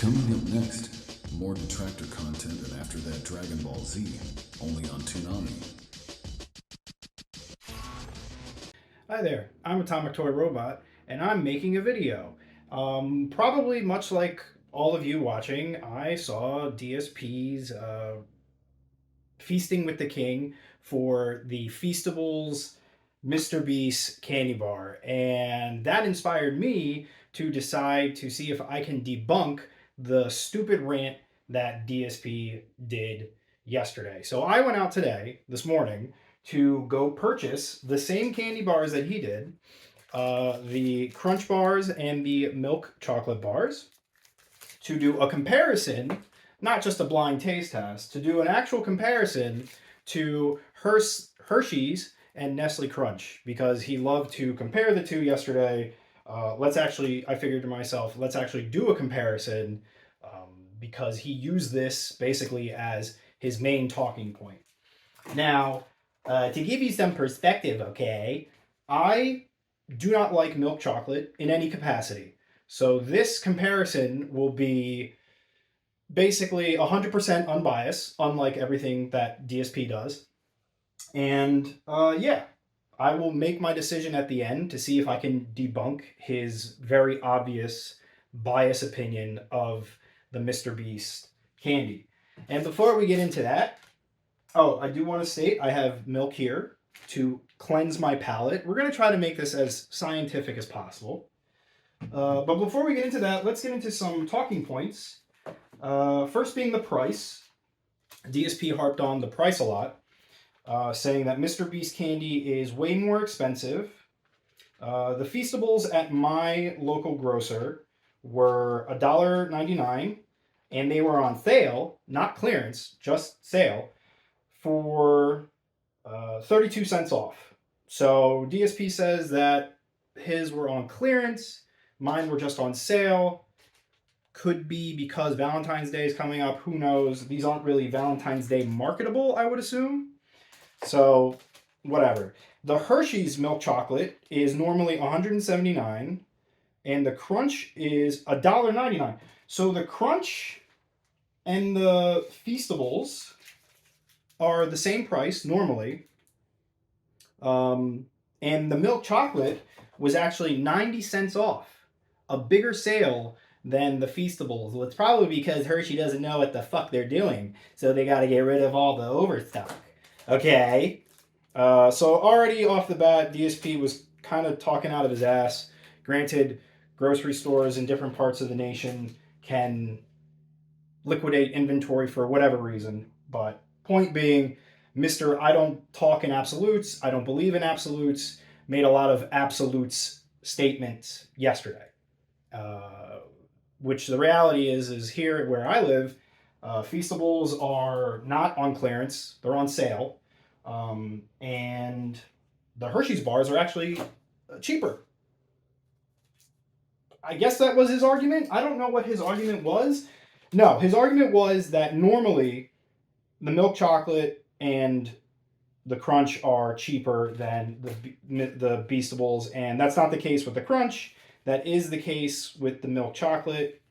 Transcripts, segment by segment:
Coming up next, more detractor content and after that Dragon Ball Z, only on Toonami. Hi there, I'm Atomic Toy Robot, and I'm making a video. Probably much like all of you watching, I saw DSP's Feasting with the King for the Feastables Mr. Beast candy bar, and that inspired me to decide to see if I can debunk the stupid rant that DSP did yesterday. So I went out today, this morning, to go purchase the same candy bars that he did, the Crunch bars and the milk chocolate bars, to do a comparison, not just a blind taste test, to do an actual comparison to Hershey's and Nestle Crunch, because he loved to compare the two yesterday. I figured to myself, let's actually do a comparison, because he used this basically as his main talking point. Now, to give you some perspective, okay, I do not like milk chocolate in any capacity. So this comparison will be basically 100% unbiased, unlike everything that DSP does. And yeah, I will make my decision at the end to see if I can debunk his very obvious bias opinion of the Mr. Beast candy. And before we get into that, oh, I do want to state I have milk here to cleanse my palate. We're going to try to make this as scientific as possible. But before we get into that, let's get into some talking points. First being the price. DSP harped on the price a lot, saying that Mr. Beast candy is way more expensive. The Feastables at my local grocer were $1.99, and they were on sale, not clearance, just sale, for 32 cents off. So DSP says that his were on clearance, mine were just on sale. Could be because Valentine's Day is coming up. Who knows? These aren't really Valentine's Day marketable, I would assume. So, whatever. The Hershey's milk chocolate is normally $179, and the Crunch is $1.99. So the Crunch and the Feastables are the same price normally. And the milk chocolate was actually 90 cents off. A bigger sale than the Feastables. Well, it's probably because Hershey doesn't know what the fuck they're doing, so they got to get rid of all the overstock. Okay. So already off the bat, DSP was kind of talking out of his ass. Granted, grocery stores in different parts of the nation can liquidate inventory for whatever reason, but point being, Mr. I don't talk in absolutes, I don't believe in absolutes, made a lot of absolutes statements yesterday. Which the reality is here where I live, Feastables are not on clearance, they're on sale. And the Hershey's bars are actually cheaper. I guess that was his argument. I don't know what his argument was. No, his argument was that normally the milk chocolate and the Crunch are cheaper than the Beastables, and that's not the case with the Crunch. That is the case with the milk chocolate.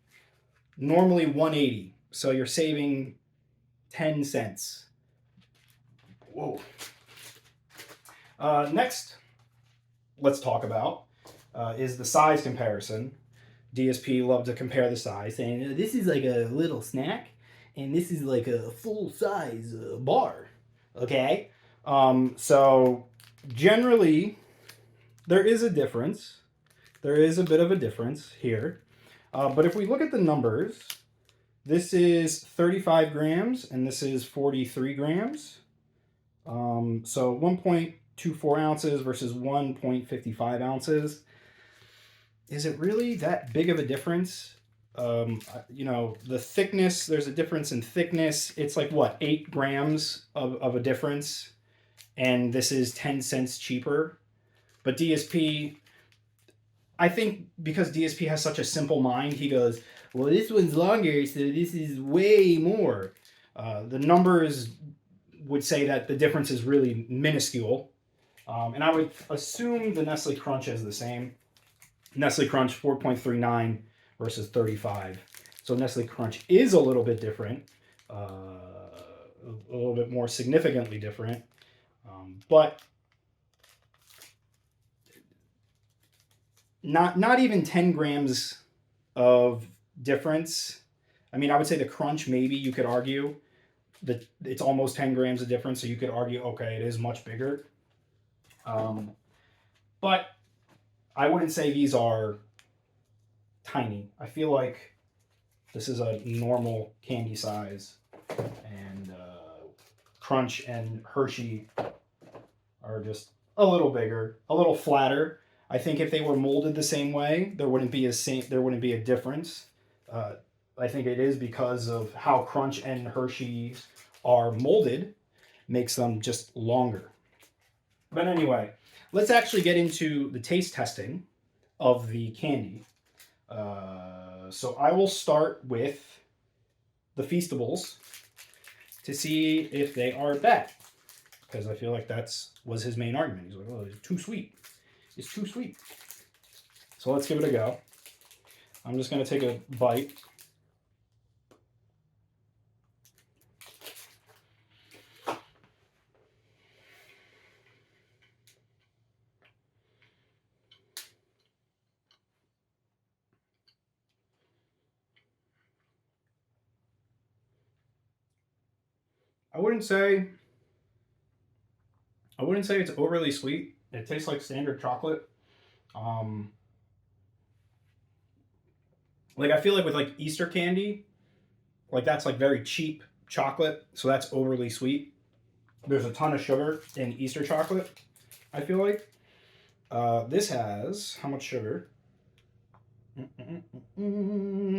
Normally $1.80, so you're saving 10 cents. Whoa. Next, let's talk about is the size comparison. DSP loved to compare the size, saying this is like a little snack, and this is like a full-size bar. Okay? So generally, there is a difference. There is a bit of a difference here. But if we look at the numbers, this is 35 grams, and this is 43 grams. So 1.24 ounces versus 1.55 ounces. Is it really that big of a difference? The thickness, there's a difference in thickness. It's like, what, 8 grams of a difference? And this is 10 cents cheaper. But DSP, I think because DSP has such a simple mind, he goes, well, this one's longer, so this is way more. The numbers would say that the difference is really minuscule. And I would assume the Nestle Crunch is the same. Nestle Crunch 4.39 versus 35. So Nestle Crunch is a little bit different, a little bit more significantly different, but not even 10 grams of difference. I mean, I would say the Crunch, maybe you could argue that it's almost 10 grams of difference, so you could argue, okay, it is much bigger. But I wouldn't say these are tiny. I feel like this is a normal candy size, and Crunch and Hershey are just a little bigger, a little flatter. I think if they were molded the same way, there wouldn't be a difference. I think it is because of how Crunch and Hershey are molded makes them just longer. But anyway, let's actually get into the taste testing of the candy. So I will start with the Feastables to see if they are bad, because I feel like was his main argument. He's like, "Oh, it's too sweet. It's too sweet." So let's give it a go. I'm just gonna take a bite. I wouldn't say it's overly sweet. It tastes like standard chocolate. Like I feel like with like Easter candy, like that's like very cheap chocolate, so that's overly sweet. There's a ton of sugar in Easter chocolate, I feel like. This has how much sugar?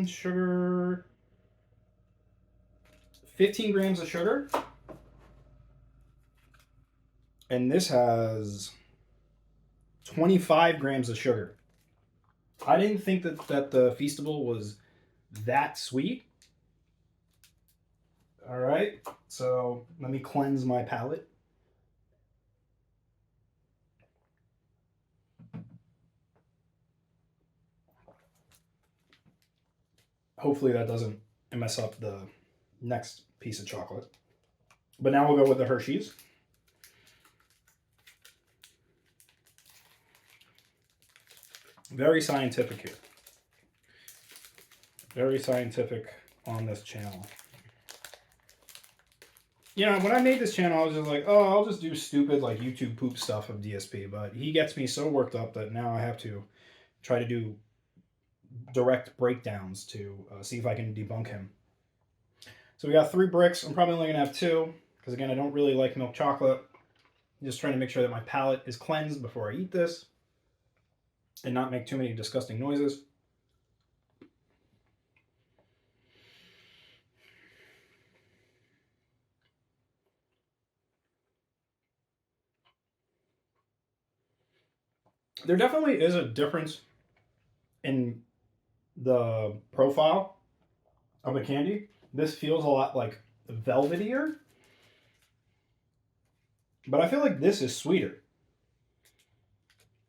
Sugar. 15 grams of sugar. And this has 25 grams of sugar. I didn't think that the Feastable was that sweet. All right, so let me cleanse my palate. Hopefully that doesn't mess up the next piece of chocolate. But now we'll go with the Hershey's. Very scientific here. Very scientific on this channel. You know, when I made this channel, I was just like, oh, I'll just do stupid like YouTube poop stuff of DSP. But he gets me so worked up that now I have to try to do direct breakdowns to see if I can debunk him. So we got 3 bricks. I'm probably only going to have 2 because, again, I don't really like milk chocolate. I'm just trying to make sure that my palate is cleansed before I eat this and not make too many disgusting noises. There definitely is a difference in the profile of the candy. This feels a lot like velvetier, but I feel like this is sweeter.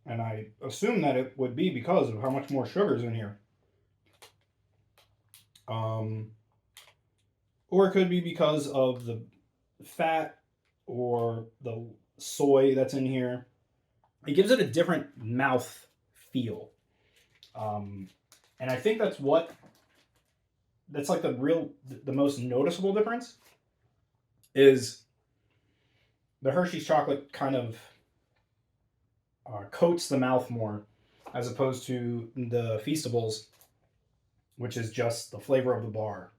And I assume that it would be because of how much more sugar is in here. Or it could be because of the fat or the soy that's in here. It gives it a different mouth feel. And I think that's like the most noticeable difference is the Hershey's chocolate kind of coats the mouth more, as opposed to the Feastables, which is just the flavor of the bar.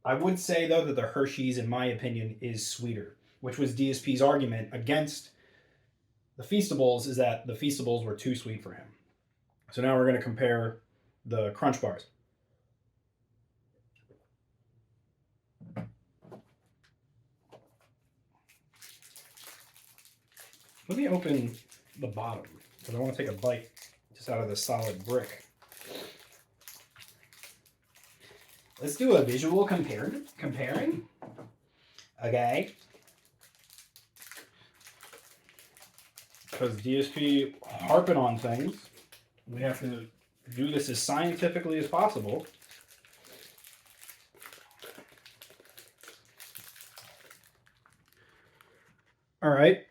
I would say, though, that the Hershey's, in my opinion, is sweeter, which was DSP's argument against the Feastables, is that the Feastables were too sweet for him. So now we're going to compare the Crunch Bars. Let me open the bottom, because I want to take a bite just out of this solid brick. Let's do a visual comparing. Okay. Because DSP harping on things, we have to do this as scientifically as possible. All right,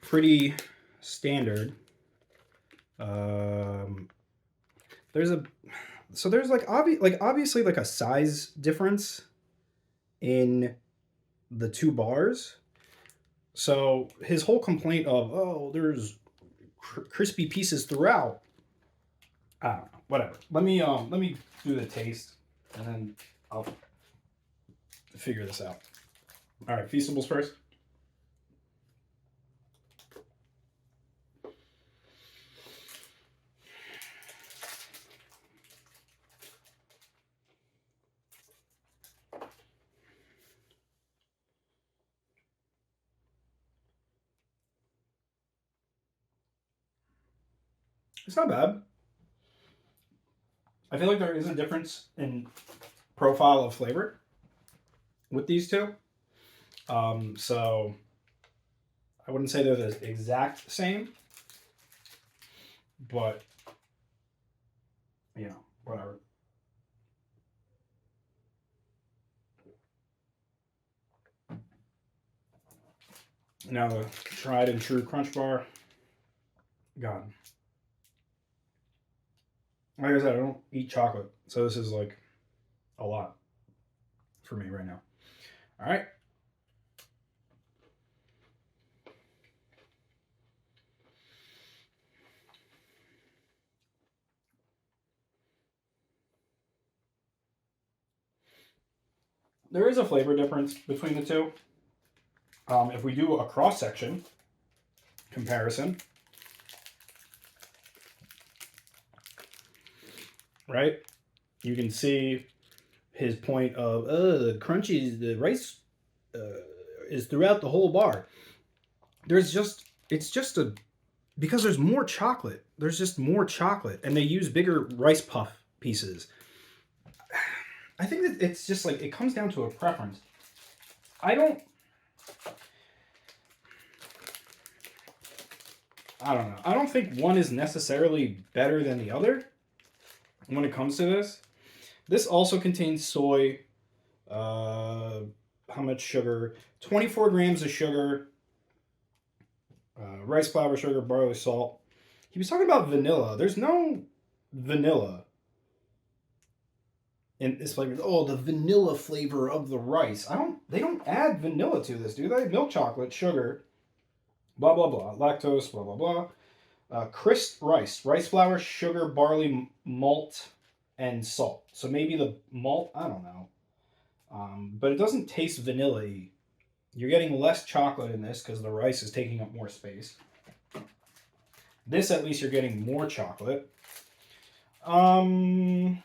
pretty standard. There's obviously like a size difference in the two bars. So his whole complaint of, oh, there's crispy pieces throughout. I don't know. Whatever. Let me do the taste, and then I'll figure this out. All right, Feastables first. It's not bad. I feel like there is a difference in profile of flavor with these two. So I wouldn't say they're the exact same, but you know, whatever. Now the tried and true Crunch Bar. God. Like I said, I don't eat chocolate, so this is like a lot for me right now. All right. There is a flavor difference between the two. If we do a cross-section comparison, right, you can see his point of, the crunchy, the rice is throughout the whole bar. It's just because there's more chocolate. There's just more chocolate, and they use bigger rice puff pieces. I think that it's just like, it comes down to a preference. I don't know. I don't think one is necessarily better than the other when it comes to this. This also contains soy. How much sugar? 24 grams of sugar. Rice flour, sugar, barley, salt. He was talking about vanilla. There's no vanilla in this flavor. Oh, the vanilla flavor of the rice. They don't add vanilla to this, do they? Milk chocolate, sugar, blah, blah, blah. Lactose, blah, blah, blah. Crisp rice. Rice flour, sugar, barley, malt, and salt. So maybe the malt, I don't know. But it doesn't taste vanilla-y. You're getting less chocolate in this because the rice is taking up more space. This, at least, you're getting more chocolate. I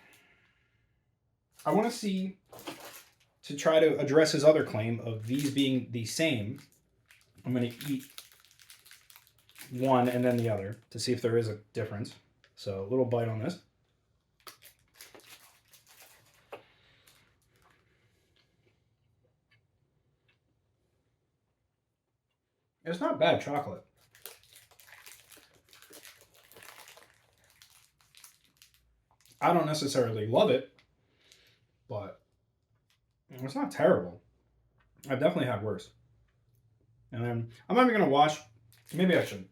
want to see, to try to address his other claim of these being the same, I'm going to eat one and then the other to see if there is a difference. So a little bite on this. It's not bad chocolate. I don't necessarily love it, but it's not terrible. I've definitely had worse. And then I'm not even going to wash. Maybe I should.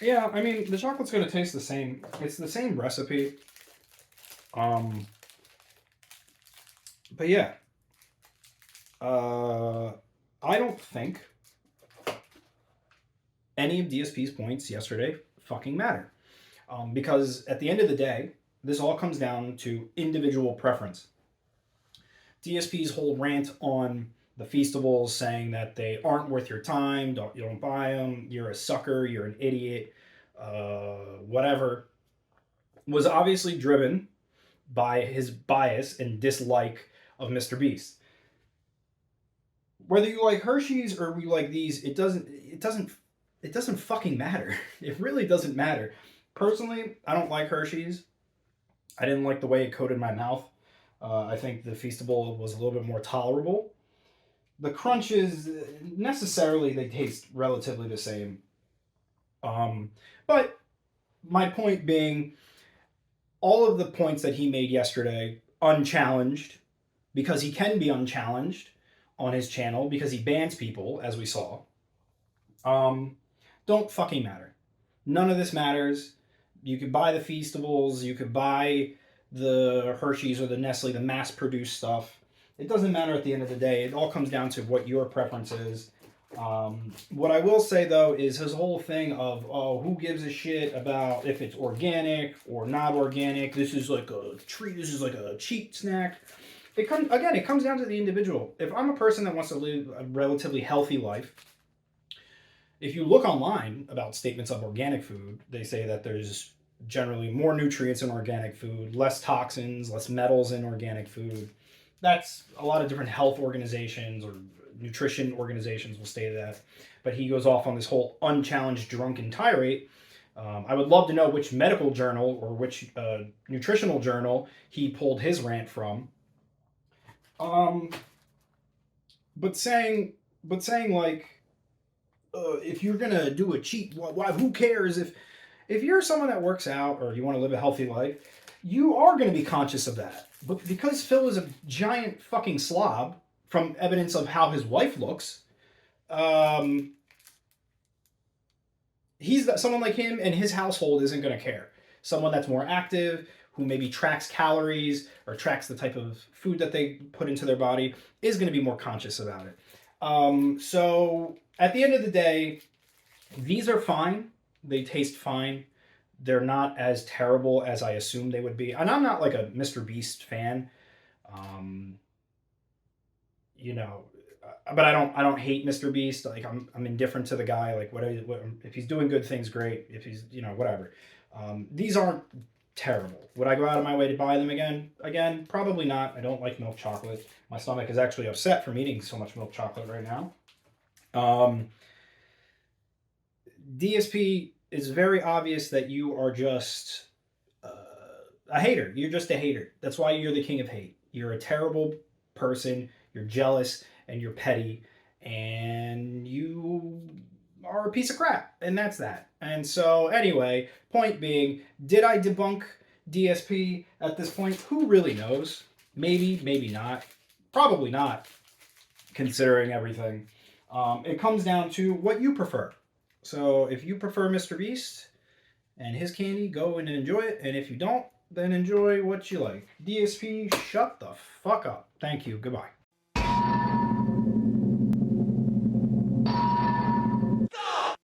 Yeah, I mean, the chocolate's going to taste the same. It's the same recipe. But yeah. I don't think any of DSP's points yesterday fucking matter. Because at the end of the day, this all comes down to individual preference. DSP's whole rant on the Feastables, saying that they aren't worth your time, you don't buy them, you're a sucker, you're an idiot, whatever, was obviously driven by his bias and dislike of Mr. Beast. Whether you like Hershey's or we like these, it doesn't it doesn't fucking matter. It really doesn't matter. Personally, I don't like Hershey's. I didn't like the way it coated my mouth. I think the Feastable was a little bit more tolerable. The crunches, necessarily, they taste relatively the same. But my point being, all of the points that he made yesterday, unchallenged, because he can be unchallenged on his channel, because he bans people, as we saw, don't fucking matter. None of this matters. You could buy the Feastables, you could buy the Hershey's or the Nestle, the mass-produced stuff. It doesn't matter at the end of the day. It all comes down to what your preference is. What I will say, though, is his whole thing of, oh, who gives a shit about if it's organic or not organic? This is like a treat. This is like a cheap snack. It comes down to the individual. If I'm a person that wants to live a relatively healthy life, if you look online about statements of organic food, they say that there's generally more nutrients in organic food, less toxins, less metals in organic food. That's a lot of different health organizations or nutrition organizations will say that. But he goes off on this whole unchallenged drunken tirade. I would love to know which medical journal or which nutritional journal he pulled his rant from. But saying like, if you're gonna do a cheat, why? Who cares if you're someone that works out or you want to live a healthy life, you are going to be conscious of that. But because Phil is a giant fucking slob, from evidence of how his wife looks, someone like him and his household isn't going to care. Someone that's more active, who maybe tracks calories or tracks the type of food that they put into their body, is going to be more conscious about it. So at the end of the day, these are fine. They taste fine. They're not as terrible as I assumed they would be. And I'm not like a Mr. Beast fan. You know, but I don't hate Mr. Beast. Like I'm indifferent to the guy. Like what if he's doing good things, great. If he's, whatever. These aren't terrible. Would I go out of my way to buy them again? Again, probably not. I don't like milk chocolate. My stomach is actually upset from eating so much milk chocolate right now. DSP, is very obvious that you are just a hater. You're just a hater. That's why you're the king of hate. You're a terrible person. You're jealous and you're petty and you are a piece of crap. And that's that. And so anyway, point being, did I debunk DSP at this point? Who really knows? Maybe, maybe not. Probably not, considering everything. It comes down to what you prefer. So if you prefer Mr. Beast and his candy, go in and enjoy it. And if you don't, then enjoy what you like. DSP, shut the fuck up. Thank you. Goodbye.